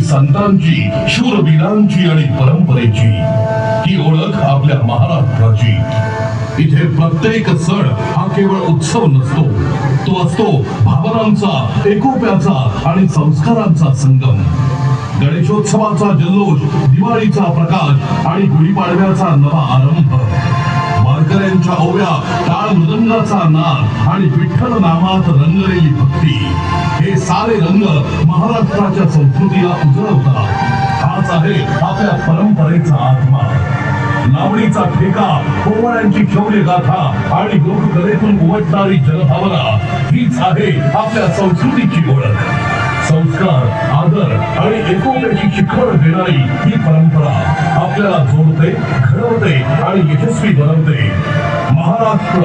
संतांची, शूरवीरांची आणि परंपरेची ही ओळख आपल्या महाराष्ट्राची. इथे प्रत्येक सण हा केवळ उत्सव नसतो, तो असतो भावनांचा, एकोप्याचा आणि संस्कारांचा संगम. गणेशोत्सवाचा जल्लोष, दिवाळीचा प्रकाश आणि गुढीपाडव्याचा नवा आरंभ, वारकऱ्यांच्या ओव्या, टाळ मृदंगाचा नाद आणि विठ्ठल नामात रंगलेली भक्ती, हे सारे रंग महाराष्ट्राच्या संस्कृतीला उजळवतात. हाच आहे आपल्या परंपरेचा आत्मा. लावणीचा ठेका, पोवाड्यांची शौर्य गाथा आणि लोककलेतून उमटणारी जनभावना, हीच आहे आपल्या संस्कृतीची ओळख. संस्कार, आदर आणि एकोप्याची शिकवण देणारी ही परंपरा आपल्याला जोडते, घडवते आणि यशस्वी बनवते. महाराष्ट्र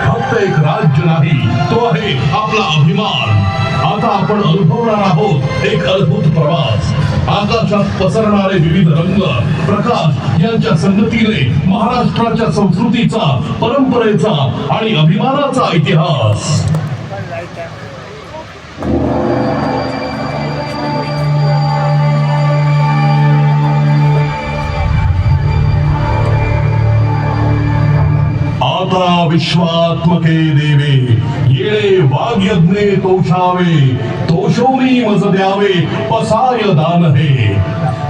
फक्त एक राज्य नाही, तो आहे आपला अभिमान. आता आपण अनुभवणार आहोत एक अद्भुत प्रवास. आकाशात पसरणारे विविध रंग, प्रकाश यांच्या संगतीने महाराष्ट्राच्या संस्कृतीचा, परंपरेचा आणि अभिमानाचा इतिहास. आता विश्वात्मके देवे, येणे वाग्यज्ञे तोषावे, तोषोनी मज द्यावे पसाय दान हे.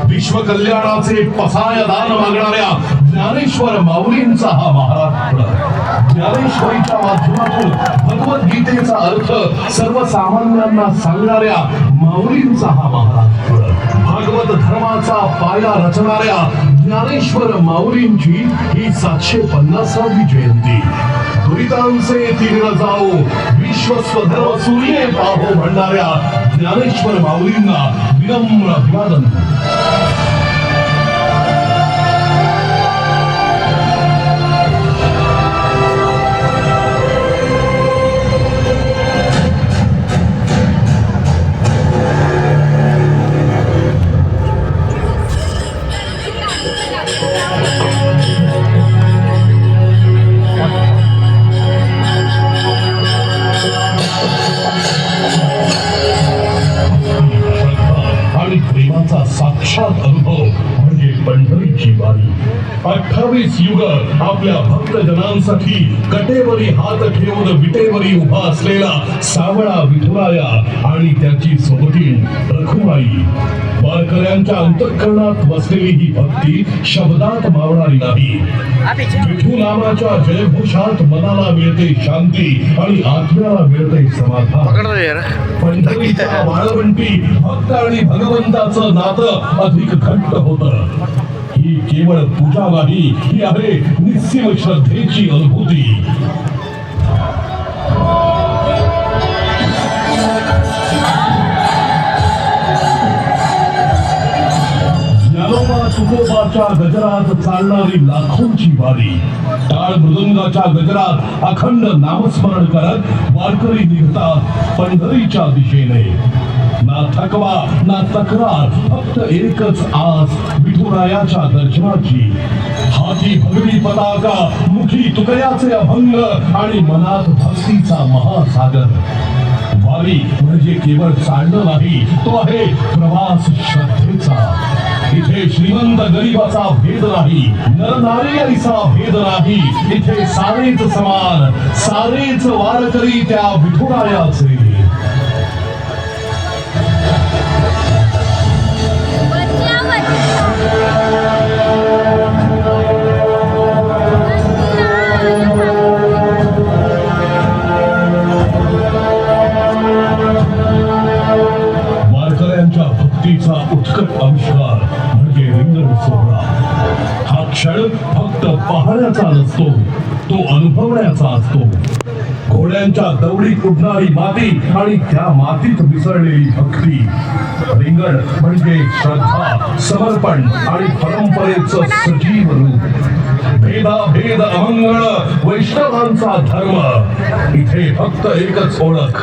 विश्व कल्याणाचे पसाय दान मागणाऱ्या ज्ञानेश्वर माऊलींचा हा महाराष्ट्र. ज्ञानेश्वरीच्या माध्यमातून भगवद्गीतेचा अर्थ सर्वसामान्यांना सांगणाऱ्या माऊलींचा हा महाराष्ट्र. भागवत धर्माचा पाया रचणाऱ्या ज्ञानेश्वर माऊलींची ही 750वी जयंती. दुरितांचे तीर्ण जाओ, विश्व स्वधर्म सूर्ये पाहो म्हणणाऱ्या ज्ञानेश्वर माऊलींना विनम्र अभिवादन. साक्षात अनुभव म्हणजे पंढरीची वारी. 28 युग आपल्या भक्तजनांसाठी कटेवरी हात ठेवून विटेवरी उभा असलेला सावळा विठुराया आणि त्याची सोबतीण रखुमाई. वारकऱ्यांच्या अंतःकरणात बसलेली ही भक्ती शब्दात मावणारी नाही. विठू नामाच्या जयघोषात मनाला मिळते शांती आणि आत्म्याला मिळते समाधान. पंढरीच्या वाळवंटी भक्त आणि भगवंताचं नातं अधिक घट्ट होतं. ही केवळ पूजा नाही, ही आहे निस्सीम श्रद्धेची अनुभूती. तुकोबाच्या गजरात चालणारी लाखोंची वारी. टाळ मृदंगाच्या गजरात अखंड नामस्मरण करत वारकरी निघतात पंढरीच्या दिशेने. ना थकवा ना तक्रार, फक्त एकच आस विठुरायाच्या दर्शनाची. हाती भगवी पताका, मुखी तुकड्याचे अभंग आणि मनात भक्तीचा महासागर. वारी म्हणजे केवळ चालणं नाही, तो आहे प्रवास श्रद्धेचा. इथे श्रीमंत गरीबाचा भेद नाही, नरनारीचा भेद नाही. इथे सारेच समान, सारेच वारकरी त्या विठुरायाचे. वारकऱ्यांच्या भक्तीचा उत्कट आविष्कार म्हणजे रिंगण सोहळा. हा क्षण फक्त पाहण्याचा नसतो, तो अनुभवण्याचा असतो. घोड्यांच्या दवडीत उडणारी माती आणि त्या मातीत मिसळलेली भक्ती. रिंगण म्हणजे श्रद्धा, समर्पण आणि परंपरेचं सजीव रूप. भेदाभेद अमंगळ वैष्णवांचा धर्म. इथे फक्त एकच ओळख,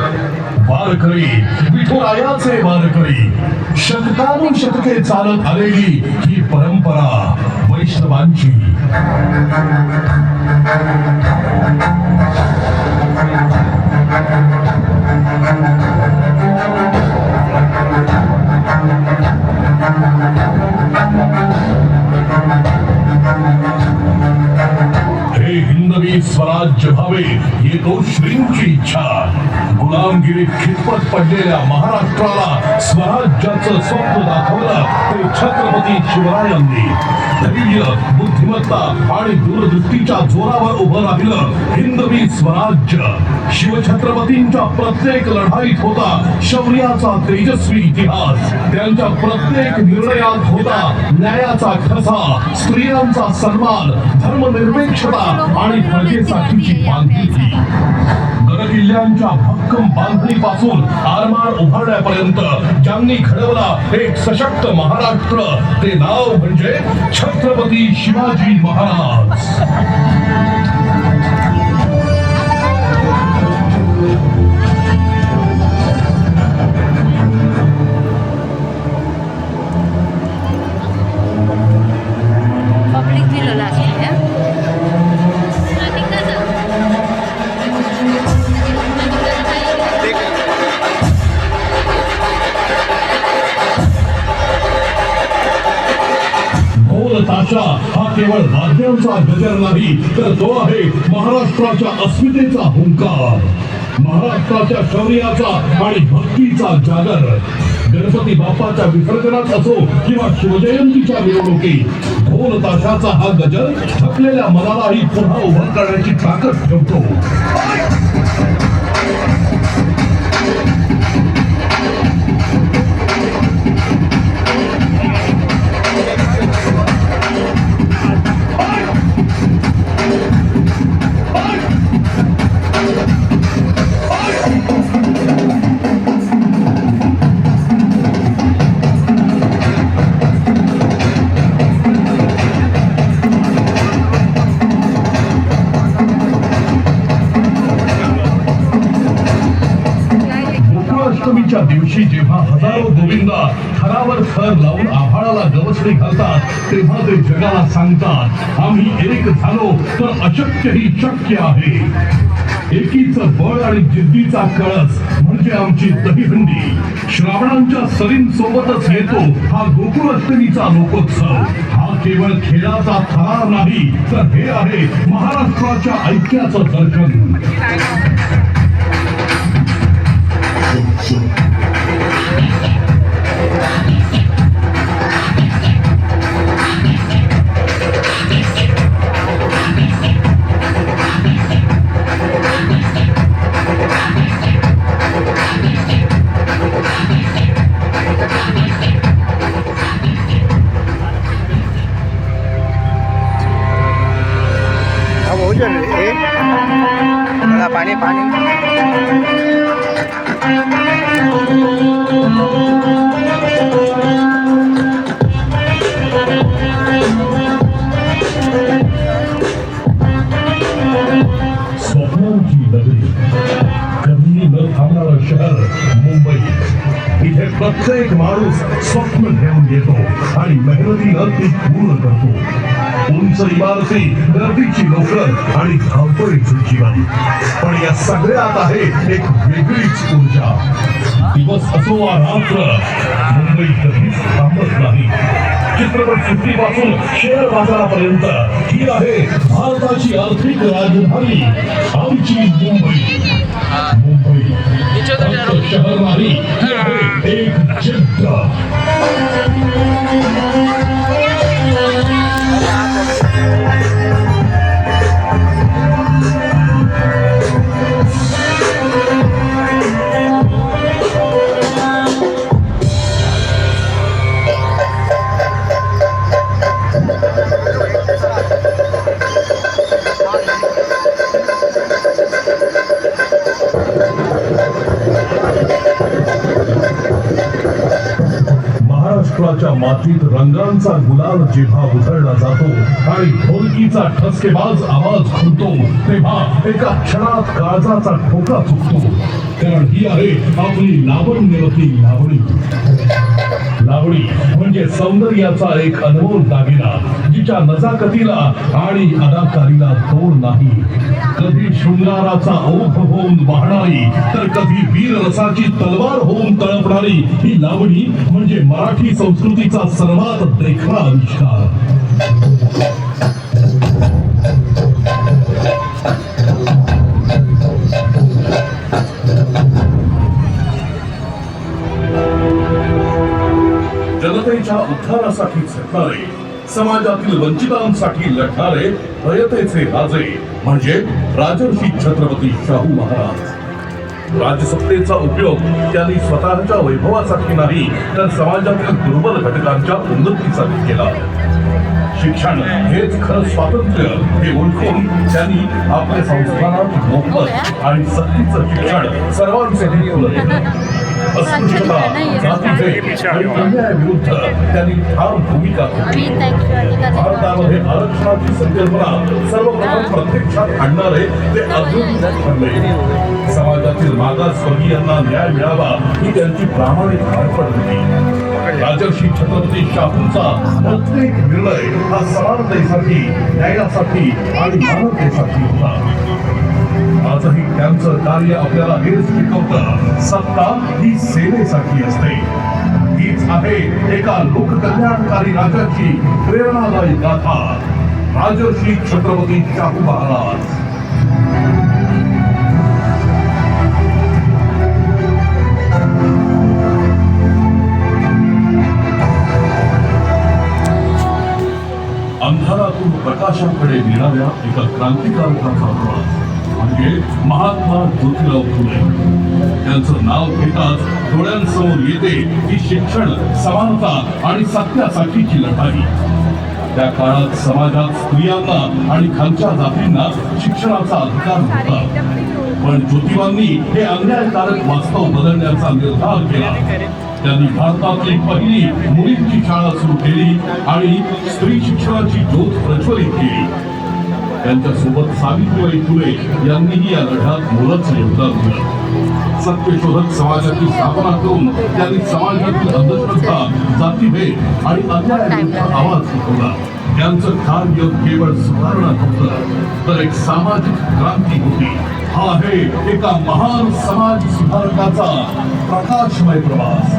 वारकरी, विठुरायाचे वारकरी. शतकानुशतके चालत आलेली ही परंपरा वैष्णवांची. की स्वराज्य व्हावे ही तो श्रींची इच्छा. गुलामगिरीत खितपत पडलेल्या महाराष्ट्राला स्वराज्याचं स्वप्न दाखवलं ते छत्रपती शिवरायांनी. धैर्य, बुद्धिमत्ता आणि दूरदृष्टीच्या जोरावर उभं राहिलं हिंदवी स्वराज्य. शिवछत्रपतींच्या प्रत्येक लढाईत होता शौर्याचा तेजस्वी इतिहास. त्यांच्या प्रत्येक निर्णयात होता न्यायाचा ठसा, स्त्रियांचा सन्मान, धर्मनिरपेक्षता आणि प्रजेसाठीची बांधिलकी. गडकिल्ल्यांच्या भक्कम बांधणीपासून आरमार उभारण्यापर्यंत ज्यांनी घडवला एक सशक्त महाराष्ट्र ते नाव म्हणजे छत्रपती शिवाजी महाराज. ताशा हा केवळ वाद्यांचा गजर नाही तर तो आहे महाराष्ट्राच्या अस्मितेचा हुंकार, महाराष्ट्राच्या शौर्याचा आणि भक्तीचा जागर. गणपती बाप्पाच्या विसर्जनात असो किंवा शिवजयंतीच्या मिरवणुकीत ढोल ताशाचा हा गजर थकलेल्या मनालाही पुन्हा उभं करण्याची ताकद ठेवतो. अष्टमीच्या दिवशी जेव्हा हजारो गोविंदा थरावर थर लावून आभाळाला गवसणी घालतात तेव्हा ते जगाला सांगतात आम्ही एक झालो तर अशक्यही शक्य आहे. एकीचं बळ आणि जिद्दीचा कळस म्हणजे आमची दहीहंडी. श्रावणांच्या सरींसोबतच येतो हा गोकुळ अष्टमीचा लोकोत्सव. हा केवळ खेळाचा थरार नाही तर हे आहे महाराष्ट्राच्या ऐक्याचं दर्शन. पानी पानी स्वप्नांची नगरी, कधी न थांबणारं शहर मुंबई. इथे प्रत्येक माणूस स्वप्न घेऊन येतो आणि मेहनतीनं ती पूर्ण करतो. उंच इमारती, गर्दीची लोकं आणि धावपळीचं जीवन, पण या सगळ्यात आहे एक वेगळीच ऊर्जा. दिवस असो वा रात्र मुंबई कधीच थांबत नाही. चित्रपटसृष्टीपासून शेअर बाजारापर्यंत ही आहे भारताची आर्थिक राजधानी आमची मुंबई. मुंबई फक्त शहर नाही, ही आहे एक जिद्द. महाराष्ट्राच्या मातीत रंगांचा गुलाल जेव्हा उधळला जातो आणि ढोलकीचा ठसकेबाज आवाज खुलतो तेव्हा एका क्षणात काळजाचा ठोका चुकतो. कारण ही आहे आपली लावण्यवती लावणी. लावणी म्हणजे सौंदर्याचा एक अनमोल दागिना जिच्या नजाकतीला आणि अदाकारीला तोड नाही. कधी शृंगाराचा ओघ होऊन वाहणारी तर कधी वीर रसाची तलवार होऊन तळपणारी ही लावणी म्हणजे मराठी संस्कृतीचा सर्वात देखणा आविष्कार. समाजाच्या उद्धारासाठी झटणारे, समाजातील वंचितांसाठी लढणारे रयतेचे राजे म्हणजे राजर्षी छत्रपती शाहू महाराज. राजसत्तेचा उपयोग त्यांनी स्वतःच्या वैभवासाठी नाही तर समाजातील दुर्बल घटकांच्या उन्नतीसाठी केला. शिक्षण हेच खरं स्वातंत्र्य हे ओळखून त्यांनी आपल्या संस्थानात मोफत आणि सक्तीचं शिक्षण सर्वांसाठी खुलं केलं. अस्पृश्यता, जातीभेद आणि अन्यायाविरुद्ध त्यांनी ठाम भूमिका घेतली. भारतामध्ये आरक्षणाची संकल्पना सर्वप्रथम प्रत्यक्षात आणणारे ते अद्भुत ठरले. समाजातील मागासवर्गीयांना न्याय मिळावा ही त्यांची प्रामाणिक धडपड होती. राजर्षी छत्रपती शाहूंचा प्रत्येक निर्णय हा समानतेसाठी, न्यायासाठी आणि मानवतेसाठी होता. आजही त्यांचं कार्य आपल्याला हेच शिकवतं, सत्ता ही सेवेसाठी असते. हीच आहे एका लोककल्याणकारी राजाची प्रेरणादायी गाथा, राजर्षी छत्रपती शाहू महाराज. अंधारातून प्रकाशाकडे नेणाऱ्या एका क्रांतिकारकाचा प्रवास म्हणजे महात्मा ज्योतिराव फुले. त्यांचं नाव घेताच डोळ्यांसमोर येते की शिक्षण, समानता आणि सत्यासाठीची लढाई. त्या काळात समाजात स्त्रियांना आणि खालच्या जातींना शिक्षणाचा अधिकार होता, पण ज्योतिबांनी हे अन्यायकारक वास्तव बदलण्याचा निर्धार केला. त्यांनी भारतातली पहिली मुलींची शाळा सुरू केली आणि स्त्री शिक्षणाची ज्योत प्रज्वलित केली. त्यांच्यासोबत सावित्रीबाई फुले यांनीही या लढ्यात मोलाचं योगदान दिलं. सत्यशोधक समाजाची स्थापना करून त्यांनी समाजातील अंधश्रद्धा, जातीभेद आणि अन्यायाविरुद्ध आवाज उठवला. त्यांचं कार्य केवळ सुधारणा नव्हतं तर एक सामाजिक क्रांती होती. हा आहे एका महान समाज सुधारकाचा प्रकाशमय प्रवास,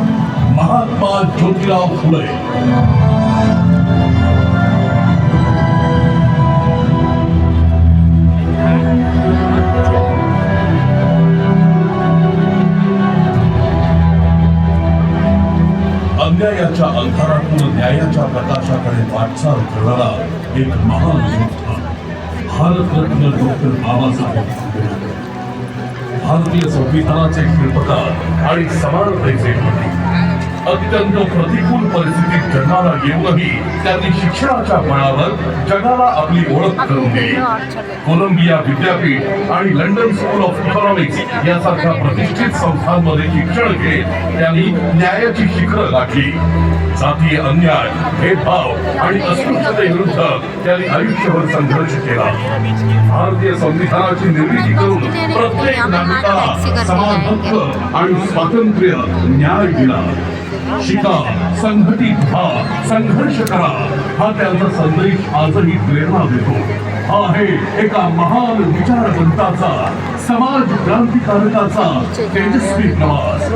महात्मा ज्योतिराव फुले. अन्यायाच्या अंधारातून न्यायाच्या प्रकाशाकडे वाटचाल करणारा एक महान योद्धा, भारतरत्न डॉक्टर बाबासाहेब आंबेडकर. भारतीय संविधानाचे शिल्पकार आणि समानतेचे प्रतीक. अत्यंत प्रतिकूल परिस्थितीत जन्माला येऊनही त्यांनी शिक्षणाच्या बळावर जगाला आपली ओळख करून दिली. कोलंबिया विद्यापीठ आणि लंडन स्कूल ऑफ इकॉनॉमिक्स यासारख्या प्रतिष्ठित संस्थांमध्ये शिक्षण घेत त्यांनी न्यायाची शिखरं गाठली. जातीय अन्याय, भेदभाव आणि अस्पृश्यतेविरुद्ध त्यांनी आयुष्यभर संघर्ष केला. भारतीय संविधानाची निर्मिती करून प्रत्येक नागरिकाला समान हक्क आणि स्वातंत्र्य, न्याय दिला. शिका, संघटित व्हा, संघर्ष करा हा त्यांचा संदेश आजही प्रेरणा देतो. हा आहे एका महान विचारवंताचा, समाज क्रांतिकारकाचा तेजस्वी प्रवास,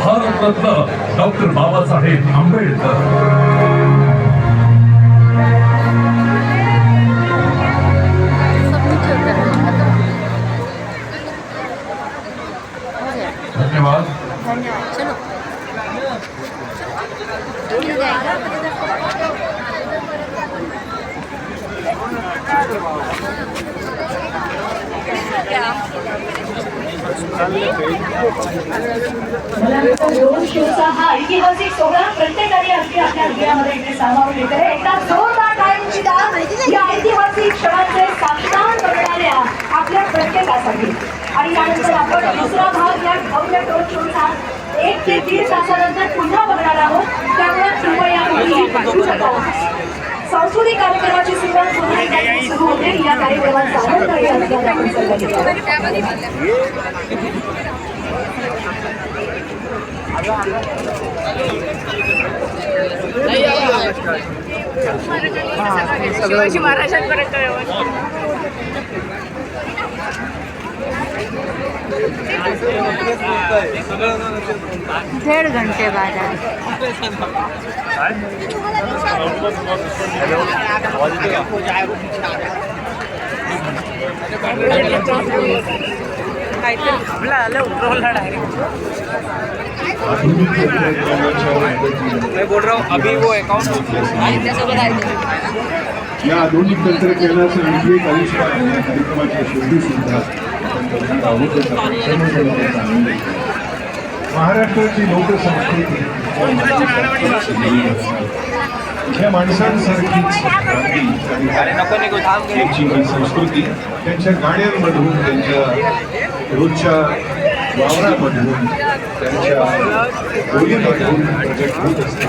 भारतरत्न डॉक्टर बाबासाहेब आंबेडकर. धन्यवाद. चलो मिल जाएगा. दोन शिवचा हा ऐतिहासिक सोहळा प्रत्येकाने अगदी आपल्या हृदयामध्ये इथे सामावून घेत आहे. एकदा जोरदार टाळ्यांची दाद या ऐतिहासिक क्षणाचे साक्षात करणाऱ्या आपल्या प्रत्येकासाठी. आणि यानंतर आपण दुसरा भाग या भव्य टोल शोचा 1 ते 1.5 तासानंतर पुन्हा बघणार आहोत. त्यामुळे कृपया कोणीही पाठवू नका. सांस्कृतिक कार्यक्रमाची सुरुवात पुन्हा एकदा सुरू होते. या कार्यक्रमाचा आनंद आणि आस्वाद आपण सर्व शिवाजी महाराजांपर्यंत 1.5 घंटे बाद आधुनिक तंत्रज्ञानाच्या या आधुनिक तंत्रज्ञानाचं आणखी एक आविष्कार या कार्यक्रमाच्या शेवटी सुद्धा महाराष्ट्राची लोकसंस्कृती या माणसांसारखीच त्यांची ही संस्कृती त्यांच्या गाण्यांमधून त्यांच्या रोजच्या वावरामधून त्यांच्या बोलीमधून प्रकट होत असते.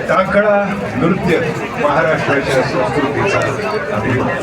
टाकळा नृत्य महाराष्ट्राच्या संस्कृतीचा अभिमान.